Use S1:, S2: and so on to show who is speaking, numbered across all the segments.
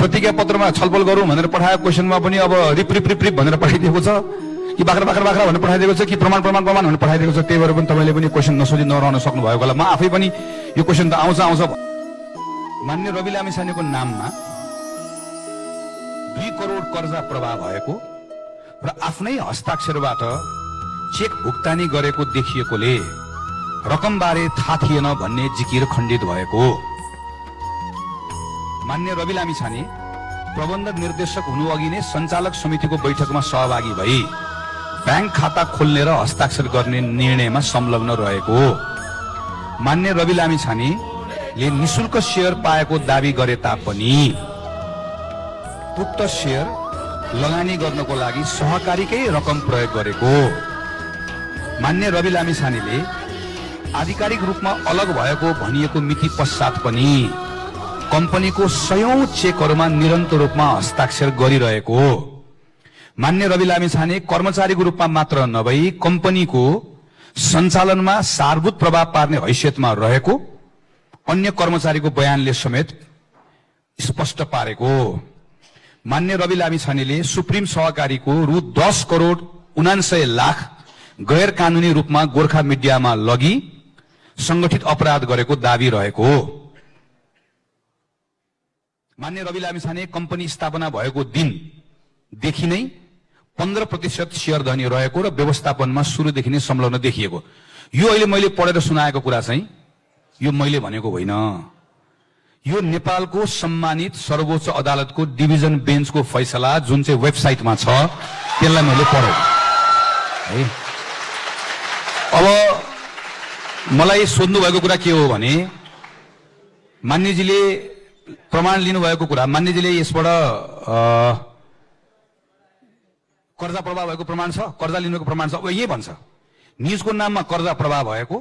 S1: प्रतिज्ञा पत्रमा छलफल गरौँ भनेर पठाएको क्वेशनमा पनि अब रिप रिप रिप रिप भनेर पठाइदिएको छ कि बाख्रा बाख्रा बाख्रा भनेर पठाइदिएको छ कि प्रमाण प्रमाण प्रमाण भनेर पठाइदिएको छ। त्यही भएर पनि तपाईँले पनि क्वेशन नसोधी नरहन सक्नु भएको होला। म आफै पनि यो क्वेशन त आउँछ मान्य रवि लामिछानेको नाममा 2 करोड कर्जा प्रवाह भएको र आफ्नै हस्ताक्षरबाट चेक भुक्तानी गरेको देखिएकोले रकमबारे थाहा थिएन भन्ने जिकिर खण्डित भएको। मान्य रवि लामिछाने प्रबन्धक निर्देशक हुनु अघि नै सञ्चालक समितिको बैठकमा सहभागी भई ब्याङ्क खाता खोल्ने र हस्ताक्षर गर्ने निर्णयमा संलग्न रहेको। मान्य रवि लामिछानेले निशुल्क शेयर पाएको दावी गरे तापनि उक्त शेयर लगानी गर्नको लागि सहकारीकै रकम प्रयोग गरेको। मान्य रवि लामिछानेले आधिकारिक रूपमा अलग भएको भनिएको मिति पश्चात पनि कम्पनीको 100औं चेकहरूमा निरन्तर रूपमा हस्ताक्षर गरिरहेको। मान्य रवि लामिछाने कर्मचारीको रूपमा मात्र नभई कम्पनीको सञ्चालनमा सारभूत प्रभाव पार्ने हैसियतमा रहेको अन्य कर्मचारीको बयानले समेत स्पष्ट पारेको। मान्य रवि लामिछानेले सुप्रिम सहकारीको रु 10 करोड 79 लाख गैर कानूनी रूपमा गोर्खा मिडियामा लगी संगठित अपराध गरेको दावी रहेको। मान्य रवि लामिछाने कम्पनी स्थापना भएको दिनदेखि नै 15% शेयर धनी रहेको र व्यवस्थापनमा सुरुदेखि नै संलग्न देखिएको। यो अहिले मैले पढेर सुनाएको कुरा चाहिँ यो मैले भनेको होइन। यो नेपालको सम्मानित सर्वोच्च अदालतको डिभिजन बेन्चको फैसला जुन चाहिँ वेबसाइटमा छ त्यसलाई मैले पढेँ है। अब मलाई सोध्नु भएको कुरा के हो भने मान्यजीले प्रमाण लिनुभएको कुरा मान्यजीले यसबाट कर्जा प्रवाह भएको प्रमाण छ, कर्जा लिनुको प्रमाण छ। अब यही भन्छ निजको नाममा कर्जा प्रवाह भएको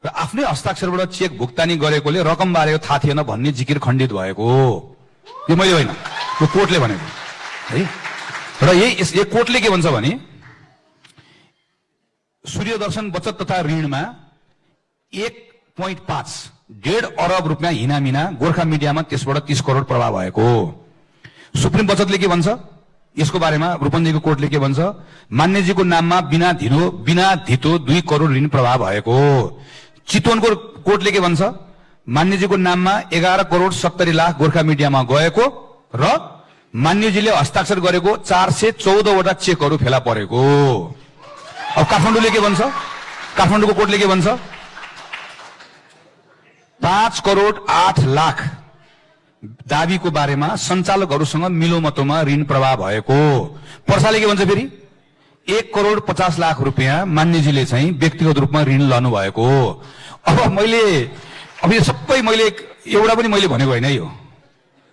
S1: र आफ्नै हस्ताक्षरबाट चेक भुक्तानी गरेकोले रकम बारे थाहा थिएन भन्ने जिकिर खण्डित भएको। यो मैले होइन, यो कोर्टले भनेको है। र यही कोर्टले के भन्छ भने सूर्यदर्शन बचत तथा ऋणमा 1.5 अरब रुपियाँ हिनामिना गोर्खा मिडियामा त्यसबाट 30 करोड प्रवाह भएको। सुप्रिम बचतले के भन्छ यसको बारेमा? रूपन्देहीको कोर्टले के भन्छ? मान्यजीको नाममा बिना धितो 2 करोड ऋण प्रवाह भएको। चितवनको कोर्टले के भन्छ? मान्यजीको नाममा 11 करोड 70 लाख गोर्खा मिडियामा गएको र मान्यजीले हस्ताक्षर गरेको 414 वटा चेकहरू फेला परेको। अब काठमाडौँले के भन्छ? काठमाडौँको कोर्टले के भन्छ? 5 करोड 8 लाख दावीको बारेमा सञ्चालकहरूसँग मिलोमतोमा ऋण प्रवाह भएको। पर्साले के भन्छ फेरि? 1 करोड 50 लाख रुपियाँ मान्यजीले चाहिँ व्यक्तिगत रूपमा ऋण लानु भएको। अब यो सबै मैले एउटा पनि मैले भनेको होइन। यो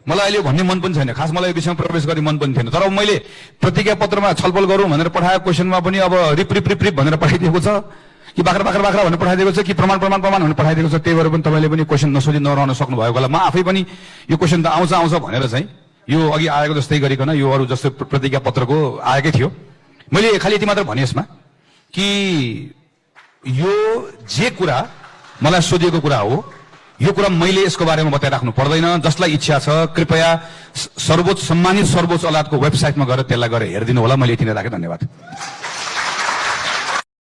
S1: मलाई अहिले भन्ने मन पनि छैन, खास मलाई यो विषयमा प्रवेश गर्ने मन पनि थिएन। तर अब मैले प्रतिज्ञा पत्रमा छलफल गरौँ भनेर पठाएको क्वेशनमा पनि अब रिप रिप रिप रिप भनेर पठाइदिएको छ कि बाख्रा बाख्रा बाख्रा भनेर पठाइदिएको छ कि प्रमाण प्रमाण प्रमाण भनेर पठाइदिएको छ। त्यही भएर पनि तपाईँले पनि क्वेशन नसोधी नरहन सक्नु भएको होला। म आफै पनि यो क्वेशन त आउँछ भनेर चाहिँ यो अघि आएको जस्तै गरिकन यो अरू जस्तो प्रतिज्ञा पत्रको आएकै थियो। मैले खालि यति मात्र भने यसमा कि यो जे कुरा मलाई सोधिएको कुरा हो यो कुरा मैले यसको बारेमा बताइराख्नु पर्दैन। जसलाई इच्छा छ कृपया सम्मानित सर्वोच्च अदालतको वेबसाइटमा गएर त्यसलाई गएर हेरिदिनु होला। मैले यति नै राखेँ। धन्यवाद।